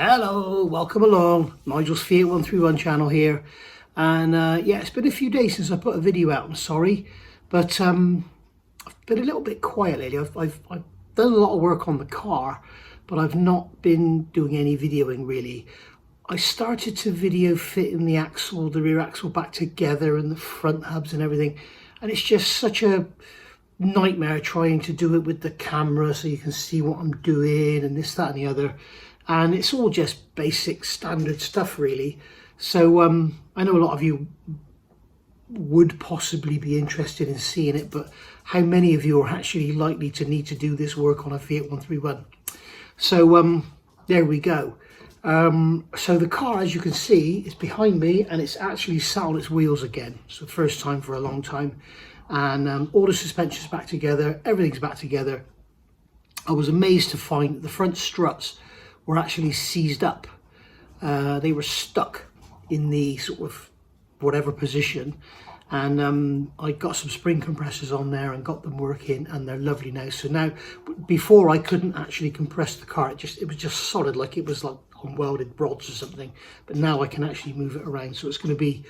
Hello, welcome along. Nigel's Fiat 131 channel here. And yeah, it's been a few days since I put a video out, I'm sorry. But I've been a little bit quiet lately. I've done a lot of work on the car, but I've not been doing any videoing really. I started to video fitting the axle, the rear axle back together and the front hubs and everything. And it's just such a nightmare trying to do it with the camera so you can see what I'm doing and this, that and the other. And it's all just basic standard stuff really. So I know a lot of you would possibly be interested in seeing it, but how many of you are actually likely to need to do this work on a Fiat 131? So there we go. So the car, as you can see, is behind me and it's actually sat on its wheels again. It's the first time for a long time. And all the suspension's back together, everything's back together. I was amazed to find that the front struts were actually seized up. They were stuck in the sort of whatever position, and I got some spring compressors on there and got them working, and they're lovely now. So now, before I couldn't actually compress the car, it was just solid, like it was like on welded rods or something, but now I can actually move it around, so it's going to be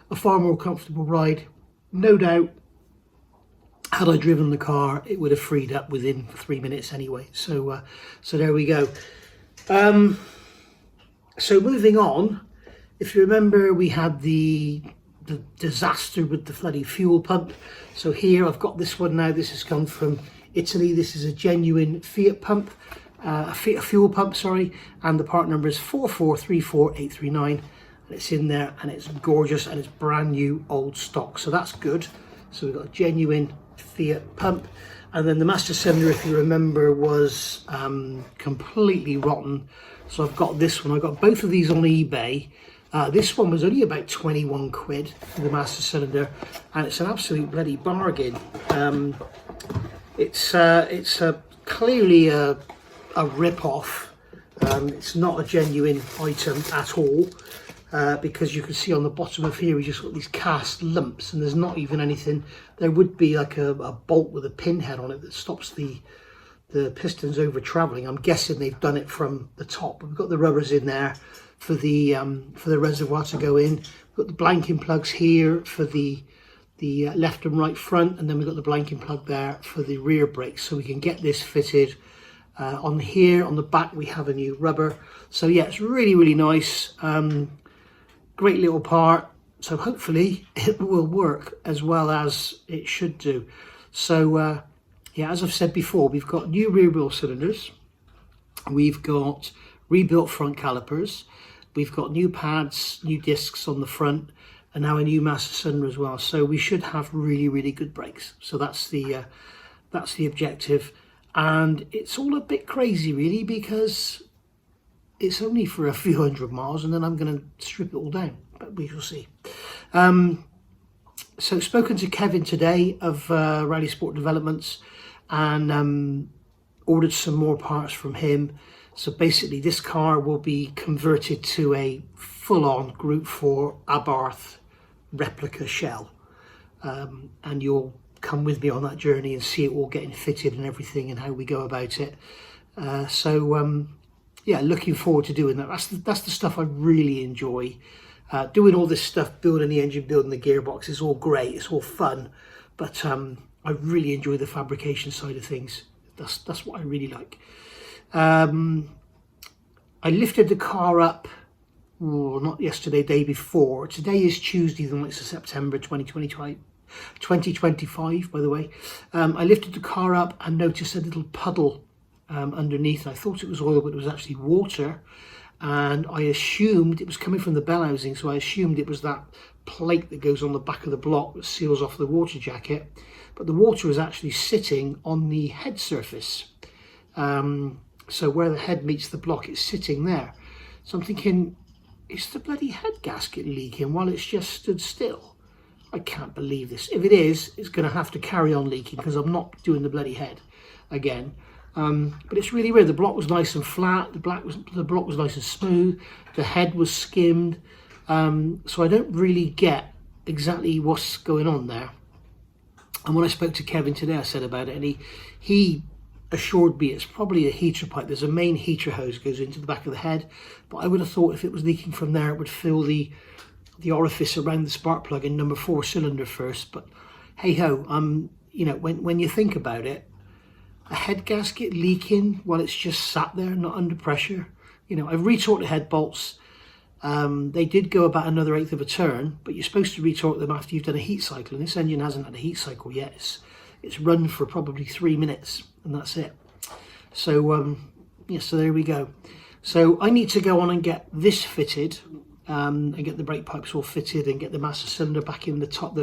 a far more comfortable ride, no doubt. Had I driven the car, it would have freed up within 3 minutes anyway. So so there we go. So moving on, if you remember, we had the disaster with the bloody fuel pump. So here I've got this one now. This has come from Italy. This is a genuine Fiat pump, a Fiat fuel pump, sorry, and the part number is 4434839, and it's in there and it's gorgeous and it's brand new old stock, so that's good. So we've got a genuine Fiat pump. And then the master cylinder, if you remember, was completely rotten. So I've got this one. I got both of these on eBay. This one was only about 21 quid for the master cylinder, and it's an absolute bloody bargain. It's clearly a rip-off. It's not a genuine item at all. Because you can see on the bottom of here, we just got these cast lumps, and there's not even anything. There would be like a bolt with a pinhead on it that stops the pistons over traveling. I'm guessing they've done it from the top. We've got the rubbers in there for the reservoir to go in. We've got the blanking plugs here for the left and right front, and then we've got the blanking plug there for the rear brakes, so we can get this fitted. On here, on the back, we have a new rubber. So yeah, it's really, really nice. Great little part, so hopefully it will work as well as it should do. So yeah, as I've said before, we've got new rear wheel cylinders, we've got rebuilt front calipers, we've got new pads, new discs on the front, and now a new master cylinder as well. So we should have really, really good brakes. So that's the objective. And it's all a bit crazy really, because it's only for a few hundred miles and then I'm going to strip it all down, but we shall see. So spoken to Kevin today of Rally Sport Developments, and ordered some more parts from him. So basically this car will be converted to a full-on Group 4 Abarth replica shell, and you'll come with me on that journey and see it all getting fitted and everything and how we go about it. Yeah, looking forward to doing that. That's the stuff I really enjoy. Doing all this stuff, building the engine, building the gearbox, is all great, it's all fun, but I really enjoy the fabrication side of things. That's what I really like. I lifted the car up, not yesterday, day before. Today is Tuesday, the 9th of September 2025, by the way. I lifted the car up and noticed a little puddle underneath. I thought it was oil, but it was actually water, and I assumed it was coming from the bell housing, so I assumed it was that plate that goes on the back of the block that seals off the water jacket, but the water was actually sitting on the head surface. So where the head meets the block, it's sitting there. So I'm thinking, is the bloody head gasket leaking while it's just stood still? I can't believe this. If it is, it's going to have to carry on leaking because I'm not doing the bloody head again. But it's really weird. The block was nice and flat. The block was nice and smooth. The head was skimmed. So I don't really get exactly what's going on there. And when I spoke to Kevin today, I said about it, and he assured me it's probably a heater pipe. There's a main heater hose goes into the back of the head, but I would have thought if it was leaking from there, it would fill the orifice around the spark plug in number 4 cylinder first. But hey ho, you know, when you think about it, a head gasket leaking while it's just sat there, not under pressure. You know, I've retorqued the head bolts. They did go about another 1/8 of a turn, but you're supposed to retorque them after you've done a heat cycle, and this engine hasn't had a heat cycle yet. It's run for probably 3 minutes, and that's it. So yeah, so there we go. So I need to go on and get this fitted, and get the brake pipes all fitted, and get the master cylinder back in the top,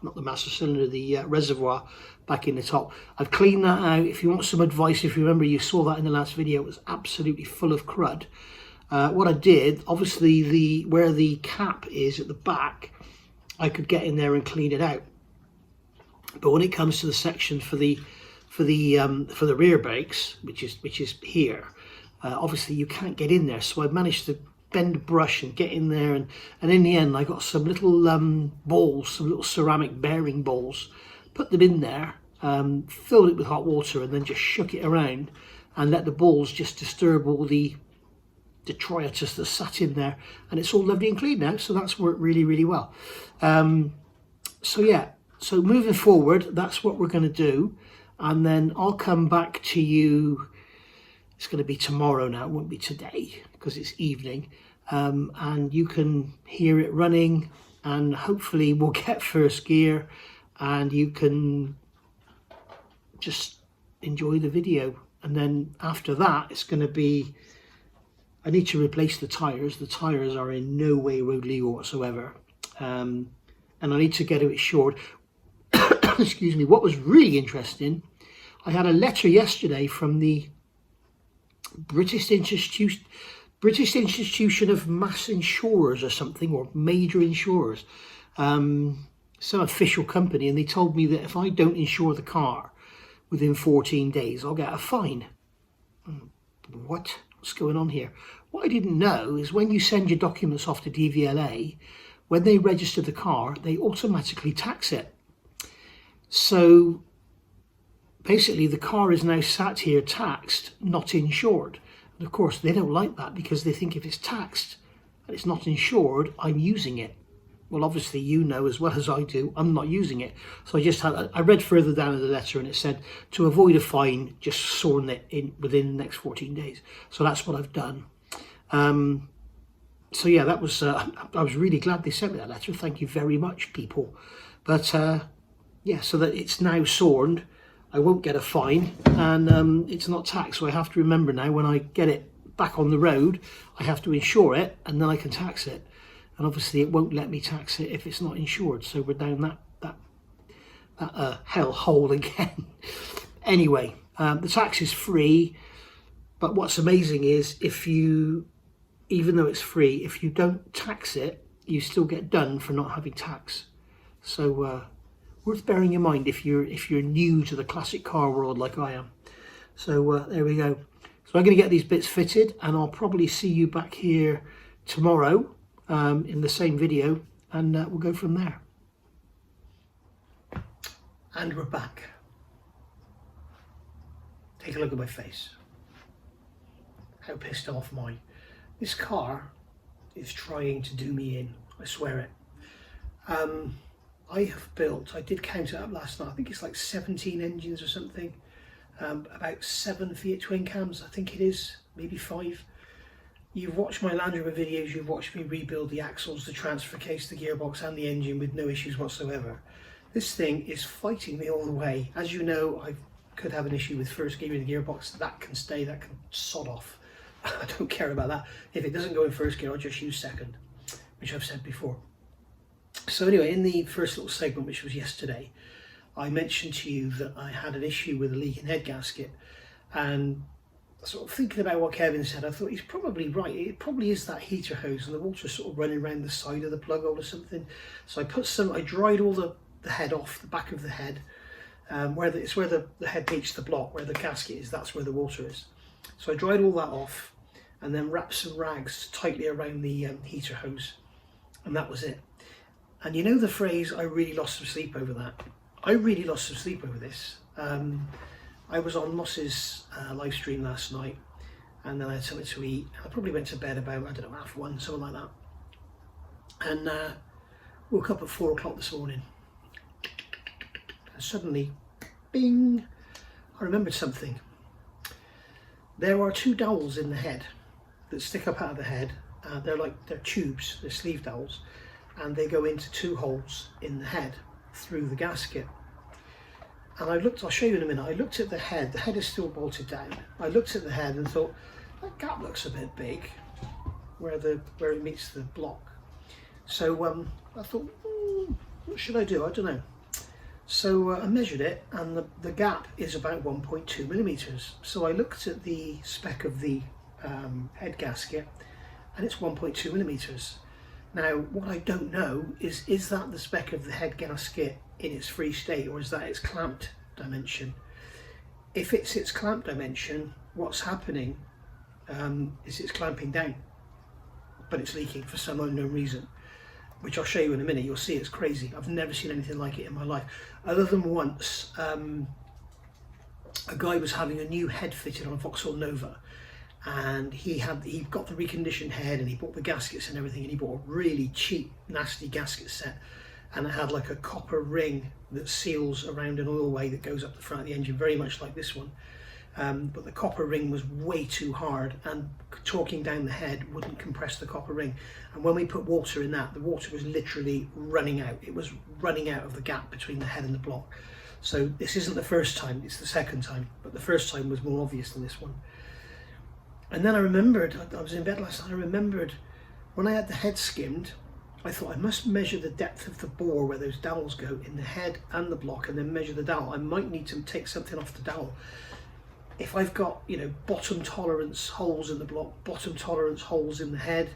not the master cylinder, the reservoir back in the top. I've cleaned that out. If you want some advice, if you remember, you saw that in the last video, it was absolutely full of crud. What I did, obviously where the cap is at the back, I could get in there and clean it out. But when it comes to the section for the rear brakes, which is here, obviously you can't get in there. So I managed to bend a brush and get in there, and in the end I got some little balls, some little ceramic bearing balls, put them in there, filled it with hot water, and then just shook it around and let the balls just disturb all the detritus that sat in there, and it's all lovely and clean now. So that's worked really, really well. So yeah, so moving forward, that's what we're going to do, and then I'll come back to you. It's going to be tomorrow now, it won't be today because it's evening, and you can hear it running, and hopefully we'll get first gear and you can just enjoy the video. And then after that, it's going to be, I need to replace the tyres. The tyres are in no way road legal whatsoever, and I need to get it insured. Excuse me. What was really interesting, I had a letter yesterday from the British Institution of Mass Insurers or something, or major insurers, some official company, and they told me that if I don't insure the car within 14 days, I'll get a fine. What's going on here? What I didn't know is when you send your documents off to DVLA, when they register the car, they automatically tax it. So basically the car is now sat here taxed, not insured. And of course they don't like that, because they think if it's taxed and it's not insured, I'm using it. Well, obviously you know as well as I do, I'm not using it. So I read further down in the letter, and it said to avoid a fine, just sorting it in within the next 14 days. So that's what I've done. So yeah, that was, I was really glad they sent me that letter. Thank you very much, people. But yeah, so that it's now sorted, I won't get a fine, and it's not taxed. So I have to remember now, when I get it back on the road, I have to insure it, and then I can tax it. And obviously it won't let me tax it if it's not insured. So we're down that hell hole again. Anyway, the tax is free, but what's amazing is even though it's free, if you don't tax it, you still get done for not having tax. So worth bearing in mind if you're new to the classic car world like I am. So there we go. So I'm going to get these bits fitted, and I'll probably see you back here tomorrow in the same video, and we'll go from there. And we're back. Take a look at my face. How pissed off am I? This car is trying to do me in, I swear it. I have built, I did count it up last night, I think it's like 17 engines or something, about 7 Fiat twin cams, I think it is, maybe 5. You've watched my Land Rover videos, you've watched me rebuild the axles, the transfer case, the gearbox and the engine with no issues whatsoever. This thing is fighting me all the way. As you know, I could have an issue with first gear in the gearbox. That can stay, that can sod off. I don't care about that. If it doesn't go in first gear, I'll just use second, which I've said before. So anyway, in the first little segment, which was yesterday, I mentioned to you that I had an issue with a leaking head gasket, and sort of thinking about what Kevin said, I thought he's probably right. It probably is that heater hose, and the water's sort of running around the side of the plug hole or something. So I dried all the head off, the back of the head, where the head meets the block, where the gasket is, that's where the water is. So I dried all that off, and then wrapped some rags tightly around the heater hose, and that was it. And you know the phrase, I really lost some sleep over that. I really lost some sleep over this. I was on Moss's live stream last night, and then I had something to eat. I probably went to bed about, I don't know, 1:30, something like that. And woke up at 4 o'clock this morning. And suddenly, bing, I remembered something. There are 2 dowels in the head that stick up out of the head. They're tubes, they're sleeve dowels, and they go into 2 holes in the head through the gasket. And I looked, I'll show you in a minute, I looked at the head is still bolted down. I looked at the head and thought, that gap looks a bit big where it meets the block. So I thought, what should I do? I don't know. So I measured it, and the gap is about 1.2 millimeters. So I looked at the spec of the head gasket, and it's 1.2 millimeters. Now, what I don't know is that the spec of the head gasket in its free state, or is that its clamped dimension? If it's its clamped dimension, what's happening is it's clamping down, but it's leaking for some unknown reason, which I'll show you in a minute. You'll see it's crazy. I've never seen anything like it in my life, other than once a guy was having a new head fitted on a Vauxhall Nova, and he got the reconditioned head, and he bought the gaskets and everything, and he bought a really cheap, nasty gasket set, and it had like a copper ring that seals around an oilway that goes up the front of the engine, very much like this one. But the copper ring was way too hard, and torquing down the head wouldn't compress the copper ring. And when we put water in that, the water was literally running out. It was running out of the gap between the head and the block. So this isn't the first time, it's the second time, but the first time was more obvious than this one. And then I remembered, I was in bed last night, I remembered when I had the head skimmed, I thought I must measure the depth of the bore where those dowels go in the head and the block, and then measure the dowel. I might need to take something off the dowel. If I've got, you know, bottom tolerance holes in the block, bottom tolerance holes in the head,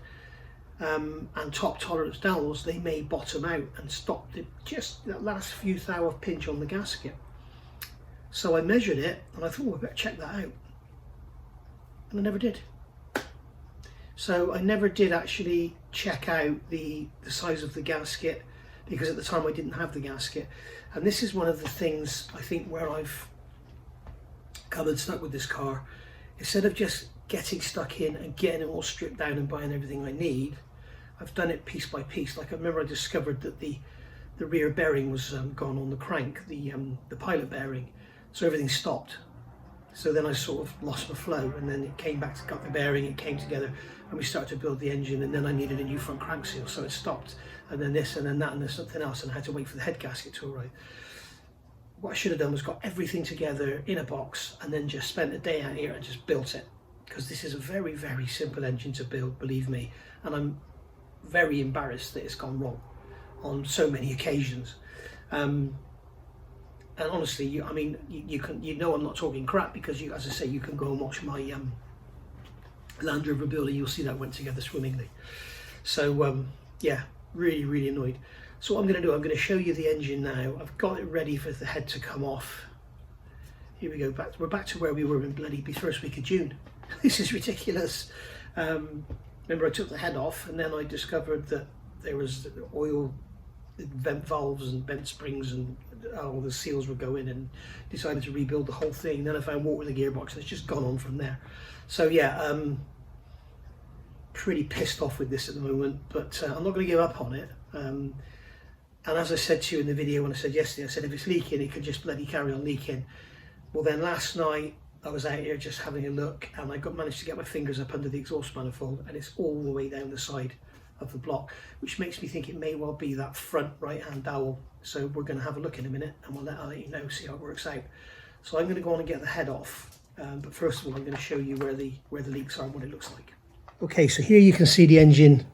and top tolerance dowels, they may bottom out and stop just that last few thou of pinch on the gasket. So I measured it, and I thought, well, I better check that out. And I never did. So I never did actually check out the size of the gasket, because at the time I didn't have the gasket. And this is one of the things I think where I've come unstuck with this car. Instead of just getting stuck in and getting it all stripped down and buying everything I need, I've done it piece by piece. Like I remember I discovered that the rear bearing was gone on the crank, the pilot bearing, so everything stopped. So then I sort of lost my flow, and then it came back to got the bearing, it came together, and we started to build the engine, and then I needed a new front crank seal, so it stopped, and then this and then that and then something else, and I had to wait for the head gasket to arrive. What I should have done was got everything together in a box, and then just spent a day out here and just built it, because this is a very, very simple engine to build, believe me, and I'm very embarrassed that it's gone wrong on so many occasions. And honestly, you know I'm not talking crap, because as I say, you can go and watch my Land Rover building. You'll see that went together swimmingly. So yeah, really, really annoyed. So what I'm going to do, I'm going to show you the engine now. I've got it ready for the head to come off. Here we go. We're back to where we were in bloody first week of June. This is ridiculous. Remember, I took the head off, and then I discovered that there was oil vent valves and bent springs, and all the seals would go in, and decided to rebuild the whole thing. Then I found water in the gearbox, and it's just gone on from there. So yeah, pretty pissed off with this at the moment, but I'm not going to give up on it. And as I said to you in the video when I said yesterday, I said if it's leaking, it could just bloody carry on leaking. Well, then last night I was out here just having a look, and I managed to get my fingers up under the exhaust manifold, and it's all the way down the side of the block, which makes me think it may well be that front right hand dowel. So we're going to have a look in a minute, and I'll let you know, see how it works out. So I'm going to go on and get the head off, but first of all I'm going to show you where the leaks are and what it looks like. Okay, so here you can see the engine,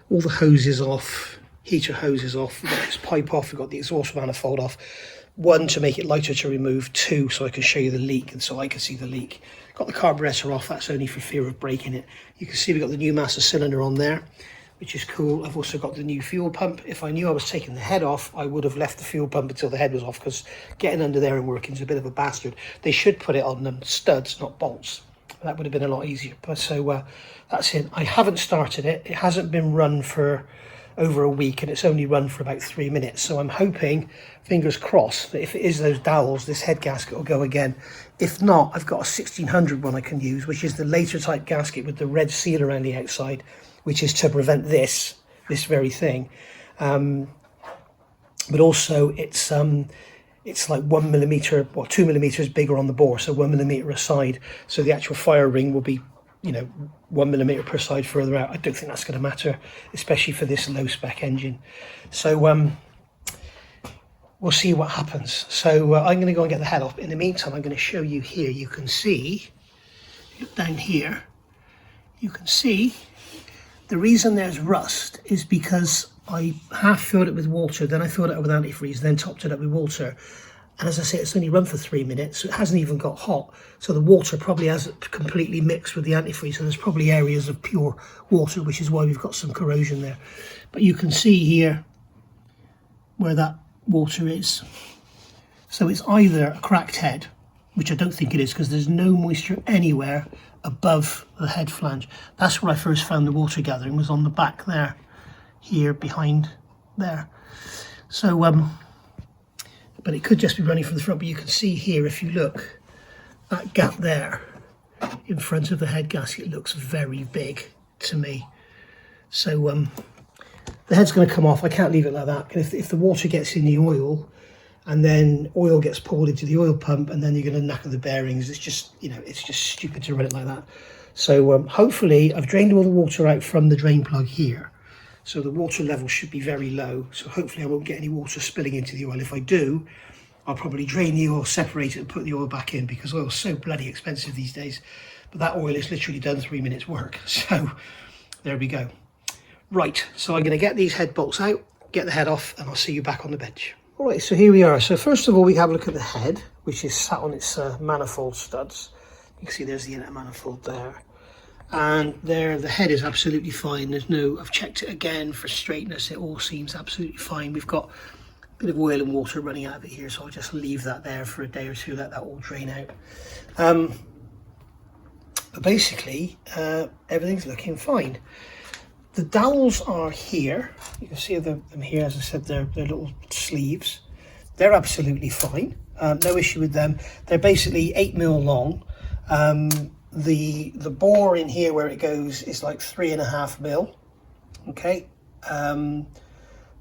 all the hoses off, heater hoses off, we've got this pipe off, we've got the exhaust manifold off. One, to make it lighter to remove. Two, so I can show you the leak, and so I can see the leak. Got the carburetor off, that's only for fear of breaking it. You can see we've got the new master cylinder on there, which is cool. I've also got the new fuel pump. If I knew I was taking the head off, I would have left the fuel pump until the head was off, because getting under there and working is a bit of a bastard. They should put it on studs, not bolts. That would have been a lot easier. But so that's it. I haven't started it. It hasn't been run for over a week, and it's only run for about 3 minutes. So I'm hoping, fingers crossed, that if it is those dowels, this head gasket will go again. If not, I've got a 1600 one I can use, which is the later type gasket with the red seal around the outside, which is to prevent this very thing. But also it's like 1 millimeter or 2 millimeters bigger on the bore, so 1 millimeter a side. So the actual fire ring will be, you know, 1 millimeter per side further out. I don't think that's going to matter, especially for this low spec engine. So we'll see what happens. So I'm going to go and get the head off. In the meantime, I'm going to show you here. You can see, look down here, you can see the reason there's rust is because I half filled it with water, then I filled it up with antifreeze, then topped it up with water. And as I say, it's only run for 3 minutes, so it hasn't even got hot. So the water probably hasn't completely mixed with the antifreeze, so there's probably areas of pure water, which is why we've got some corrosion there. But you can see here where that water is. So it's either a cracked head, which I don't think it is, because there's no moisture anywhere above the head flange. That's where I first found the water gathering, was on the back there, here behind there. So but it could just be running from the front. But you can see here, if you look, that gap there in front of the head gasket looks very big to me. So the head's going to come off. I can't leave it like that. And if the water gets in the oil, and then oil gets poured into the oil pump, and then you're going to knacker the bearings, it's just, you know, it's just stupid to run it like that. So hopefully I've drained all the water out from the drain plug here, so the water level should be very low. So hopefully I won't get any water spilling into the oil. If I do, I'll probably drain the oil, separate it, and put the oil back in, because oil's so bloody expensive these days. But that oil is literally done 3 minutes work. So there we go. Right, so I'm going to get these head bolts out, get the head off, and I'll see you back on the bench. All right, so here we are. So first of all, we have a look at the head, which is sat on its manifold studs. You can see there's the inner manifold there. And there, the head is absolutely fine. There's no, I've checked it again for straightness. It all seems absolutely fine. We've got a bit of oil and water running out of it here, so I'll just leave that there for a day or two, let that all drain out. But basically, everything's looking fine. The dowels are here. You can see them here, as I said, they're little sleeves. They're absolutely fine. No issue with them. They're basically 8mm long. The bore in here where it goes is like 3.5mm. Okay.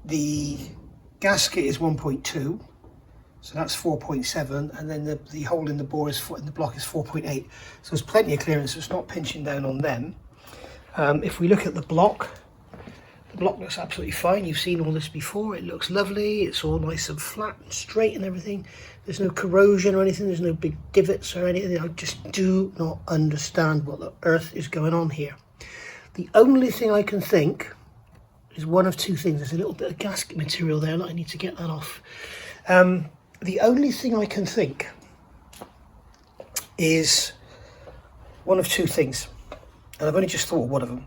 The gasket is 1.2, so that's 4.7, and then the hole in the bore is in the block is 4.8. So there's plenty of clearance. So it's not pinching down on them. If we look at the block looks absolutely fine. You've seen all this before. It looks lovely. It's all nice and flat and straight and everything. There's no corrosion or anything. There's no big divots or anything. I just do not understand what the earth is going on here. The only thing I can think is one of two things. There's a little bit of gasket material there that I need to get that off. The only thing I can think is one of two things. And I've only just thought of one of them.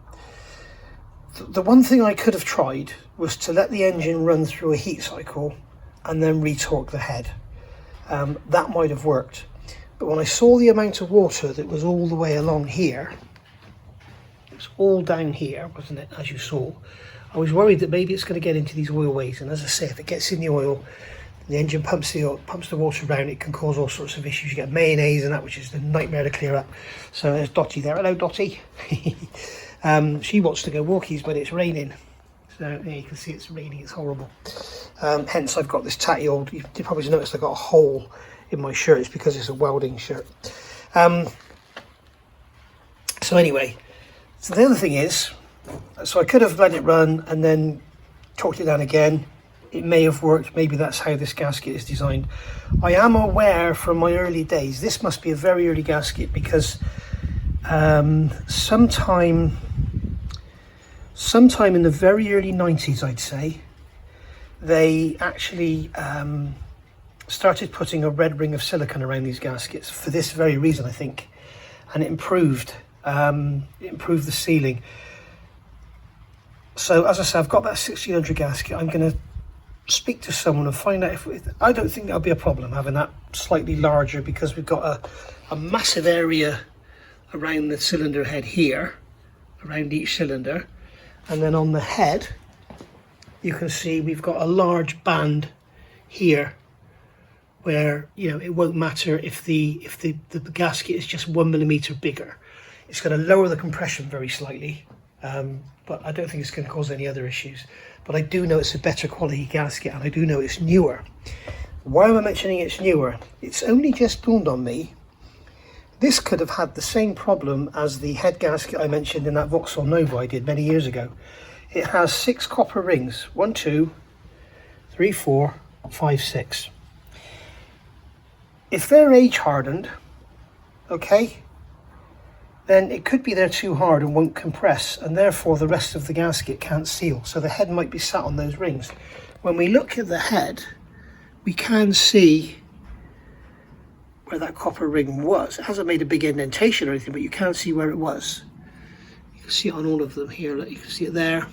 The one thing I could have tried was to let the engine run through a heat cycle and then retorque the head. That might have worked. But when I saw the amount of water that was all the way along here, it was all down here, wasn't it, as you saw, I was worried that maybe it's going to get into these oilways. And as I say, if it gets in the oil, the engine pumps the water around, it can cause all sorts of issues. You get mayonnaise and that, which is a nightmare to clear up. So there's Dottie there. Hello, Dottie. She wants to go walkies, but it's raining. So yeah, you can see it's raining. It's horrible. Hence, I've got this tatty old. You probably noticed I got a hole in my shirt. It's because it's a welding shirt. So anyway, so the other thing is, so I could have let it run and then torqued it down again. It may have worked. Maybe that's how this gasket is designed. I am aware from my early days, this must be a very early gasket, because sometime in the very early 90s, I'd say, they actually started putting a red ring of silicone around these gaskets for this very reason, I think, and it improved the sealing. So as I said, I've got that 1600 gasket. I'm going to speak to someone and find out if I don't think that'll be a problem having that slightly larger, because we've got a massive area around the cylinder head here, around each cylinder, and then on the head you can see we've got a large band here where, you know, it won't matter if the gasket is just 1mm bigger. It's going to lower the compression very slightly, but I don't think it's going to cause any other issues. But I do know it's a better quality gasket, and I do know it's newer. Why am I mentioning it's newer? It's only just dawned on me, this could have had the same problem as the head gasket I mentioned in that Vauxhall Nova I did many years ago. It has 6 copper rings, 1, 2, 3, 4, 5, 6. If they're age hardened, okay, then it could be they're too hard and won't compress, and therefore the rest of the gasket can't seal. So the head might be sat on those rings. When we look at the head, we can see where that copper ring was. It hasn't made a big indentation or anything, but you can see where it was. You can see it on all of them here. Look, you can see it there.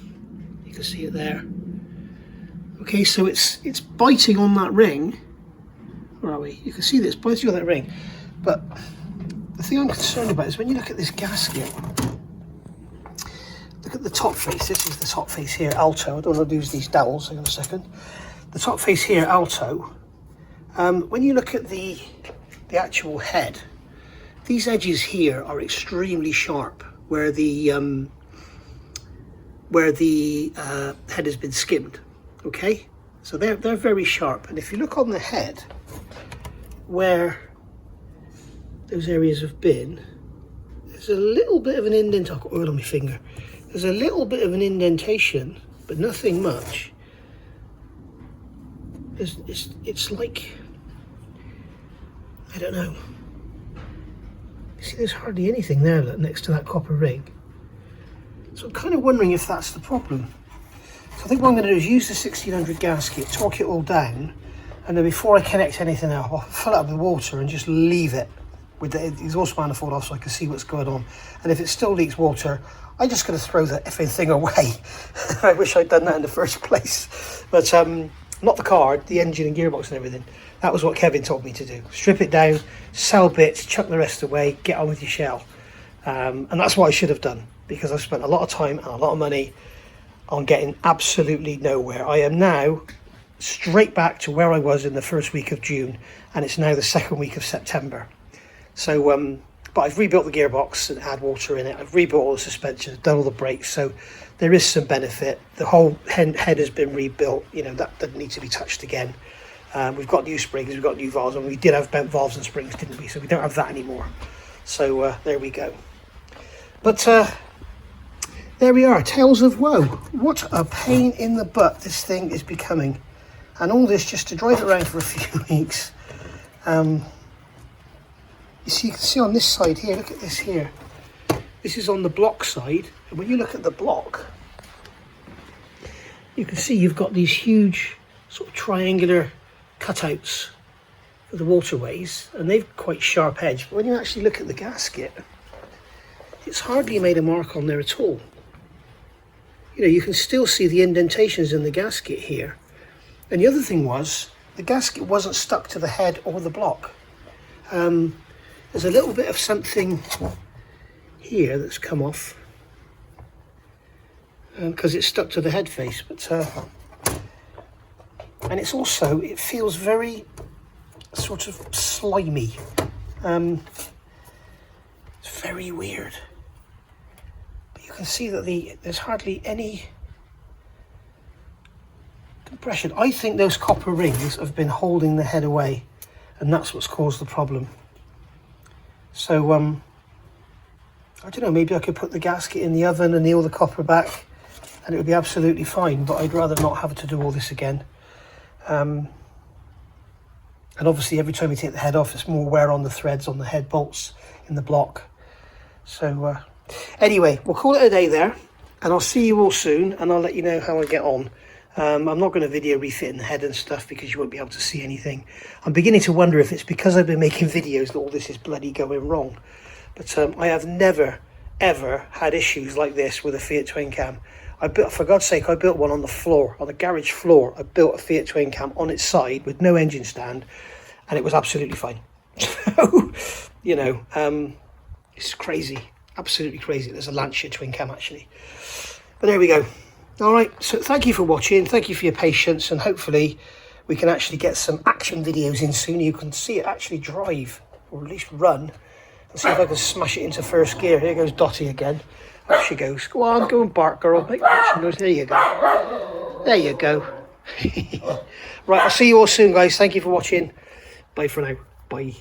You can see it there. Okay, so it's biting on that ring. Where are we? You can see this biting on that ring. But the thing I'm concerned about is when you look at this gasket, look at the top face. This is the top face here, alto. I don't want to lose these dowels. Hang on a second. The top face here, alto. When you look at the actual head, these edges here are extremely sharp where the head has been skimmed. Okay, so they're very sharp, and if you look on the head where those areas have been, there's a little bit of an indent. I've got oil on my finger. There's a little bit of an indentation, but nothing much. It's like, I don't know. You see, there's hardly anything there next to that copper ring. So I'm kind of wondering if that's the problem. So I think what I'm going to do is use the 1600 gasket, torque it all down, and then before I connect anything else, I'll fill it up with water and just leave it with the exhaust manifold off so I can see what's going on. And if it still leaks water, I'm just going to throw the effing thing away. I wish I'd done that in the first place. But not the car, the engine and gearbox and everything. That was what Kevin told me to do. Strip it down, sell bits, chuck the rest away, get on with your shell. And that's what I should have done, because I've spent a lot of time and a lot of money on getting absolutely nowhere. I am now straight back to where I was in the first week of June, and it's now the second week of September. So, but I've rebuilt the gearbox and had water in it. I've rebuilt all the suspensions, done all the brakes, so there is some benefit. The whole head has been rebuilt. You know, that doesn't need to be touched again. We've got new springs, we've got new valves, and we did have bent valves and springs, didn't we? So we don't have that anymore. So there we go. But there we are, tales of woe. What a pain in the butt this thing is becoming. And all this just to drive it around for a few weeks. You can see on this side here, look at this here. This is on the block side. And when you look at the block, you can see you've got these huge sort of triangular cutouts for the waterways, and they've quite sharp edge. But when you actually look at the gasket, it's hardly made a mark on there at all. You know, you can still see the indentations in the gasket here. And the other thing was, the gasket wasn't stuck to the head or the block. There's a little bit of something here that's come off because it's stuck to the head face, but and it's also, it feels very sort of slimy. It's very weird. But you can see that there's hardly any compression. I think those copper rings have been holding the head away, and that's what's caused the problem. So I don't know, maybe I could put the gasket in the oven and nail the copper back and it would be absolutely fine, but I'd rather not have to do all this again. And obviously every time you take the head off, it's more wear on the threads on the head bolts in the block. So anyway, we'll call it a day there, and I'll see you all soon, and I'll let you know how I get on. I'm not going to video refitting the head and stuff because you won't be able to see anything. I'm beginning to wonder if it's because I've been making videos that all this is bloody going wrong. But I have never, ever had issues like this with a Fiat twin cam. For God's sake, I built one on the floor, on the garage floor. I built a Fiat twin cam on its side with no engine stand, and it was absolutely fine. So, you know, it's crazy, absolutely crazy. There's a Lancia twin cam actually. But there we go. All right, so thank you for watching, thank you for your patience, and hopefully we can actually get some action videos in soon. You can see it actually drive, or at least run. Let's see if I can smash it into first gear. Here goes Dottie again. Off she goes. Go on, go and bark, girl. Make action noise. There you go. There you go. Right, I'll see you all soon, guys. Thank you for watching. Bye for now. Bye.